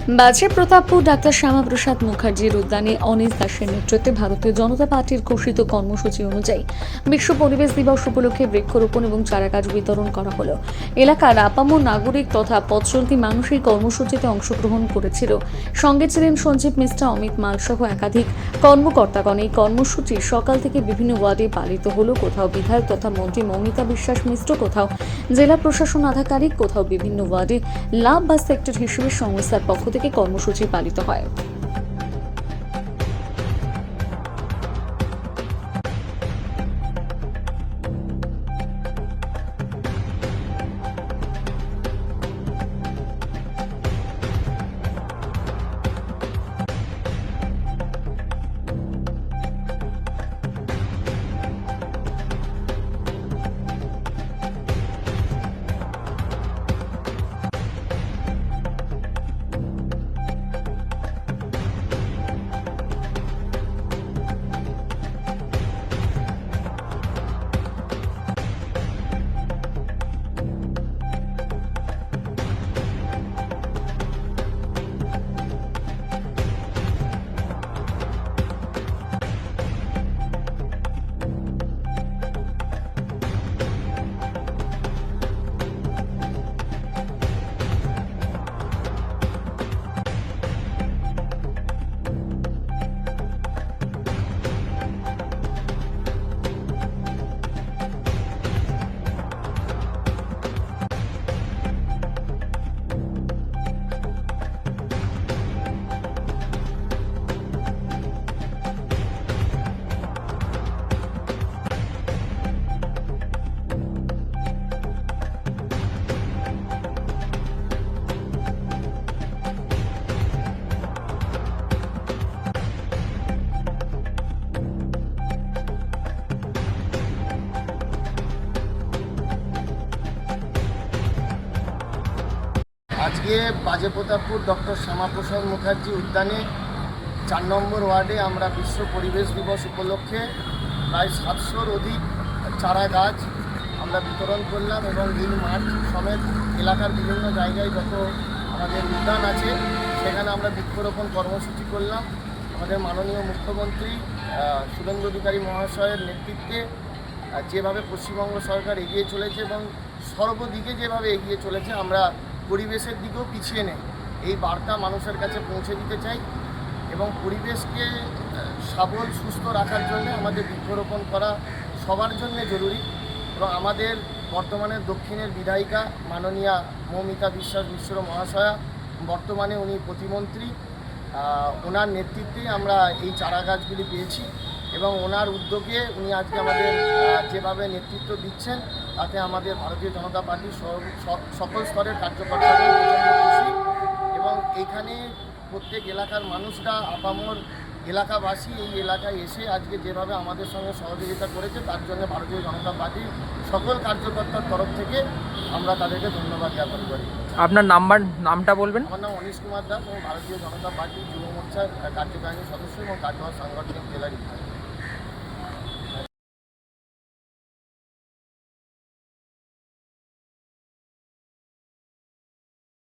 বাজে প্রতাপপুর ডাক্তার শ্যামাপ্রসাদ মুখার্জির উদ্যানে অনিস দাসের নেতৃত্বে ভারতীয় জনতা পার্টির ঘোষিত কর্মসূচি অনুযায়ী বিশ্ব পরিবেশ দিবস উপলক্ষে বৃক্ষরোপণ এবং চারাগাছ বিতরণ করা হলো। এলাকার আপামর নাগরিক তথা পথ চলতি মানুষ এই কর্মসূচিতে অংশগ্রহণ করেছিল। সঙ্গে ছিলেন সঞ্জীব মিশ্রা, অমিত মাল সহ একাধিক কর্মকর্তাগণ। এই কর্মসূচি সকাল থেকে বিভিন্ন ওয়ার্ডে পালিত হলো। কোথাও বিধায়ক তথা মন্ত্রী মমিতা বিশ্বাস মিশ্র, কোথাও জেলা প্রশাসন আধিকারিক, কোথাও বিভিন্ন ওয়ার্ডে লাভ বা সেক্টর হিসেবে সংস্থার পক্ষ থেকে কর্মসূচি পালিত হয়। আজকে বাজে প্রতাপপুর ডক্টর শ্যামাপ্রসাদ মুখার্জি উদ্যানে ৪ নম্বর ওয়ার্ডে আমরা বিশ্ব পরিবেশ দিবস উপলক্ষে প্রায় ৭০০-র অধিক চারা গাছ আমরা বিতরণ করলাম এবং নীল মাঠ সমেত এলাকার বিভিন্ন জায়গায় যত আমাদের উদ্যান আছে সেখানে আমরা বৃক্ষরোপণ কর্মসূচি করলাম। আমাদের মাননীয় মুখ্যমন্ত্রী শুভেন্দু অধিকারী মহাশয়ের নেতৃত্বে যেভাবে পশ্চিমবঙ্গ সরকার এগিয়ে চলেছে এবং সর্বদিকে যেভাবে এগিয়ে চলেছে, আমরা পরিবেশের দিকেও পিছিয়ে নেই, এই বার্তা মানুষের কাছে পৌঁছে দিতে চাই। এবং পরিবেশকে সবল সুস্থ রাখার জন্য আমাদের বৃক্ষরোপণ করা সবার জন্য জরুরি। এবং আমাদের বর্তমানে দক্ষিণের বিধায়িকা মাননীয়া মমিতা বিশ্বাস মিশ্র মহাশয়া, বর্তমানে উনি প্রতিমন্ত্রী, ওনার নেতৃত্বে আমরা এই চারা গাছগুলি পেয়েছি এবং ওনার উদ্যোগে উনি আজকে আমাদের যেভাবে নেতৃত্ব দিচ্ছেন তাতে আমাদের ভারতীয় জনতা পার্টির সকল স্তরের কার্যকর্তারা প্রচণ্ড খুশি। এবং এখানে প্রত্যেক এলাকার মানুষরা, আপামর এলাকাবাসী এই এলাকায় এসে আজকে যেভাবে আমাদের সঙ্গে সহযোগিতা করেছে তার জন্য ভারতীয় জনতা পার্টির সকল কার্যকর্তার তরফ থেকে আমরা তাদেরকে ধন্যবাদ জ্ঞাপন করি। আপনার নামটা বলবেন? আমার নাম অনিশ কুমার দাস এবং ভারতীয় জনতা পার্টির যুব মোর্চার কার্যকারিণী সদস্য এবং কাটোয়া সাংগঠনিক জেলার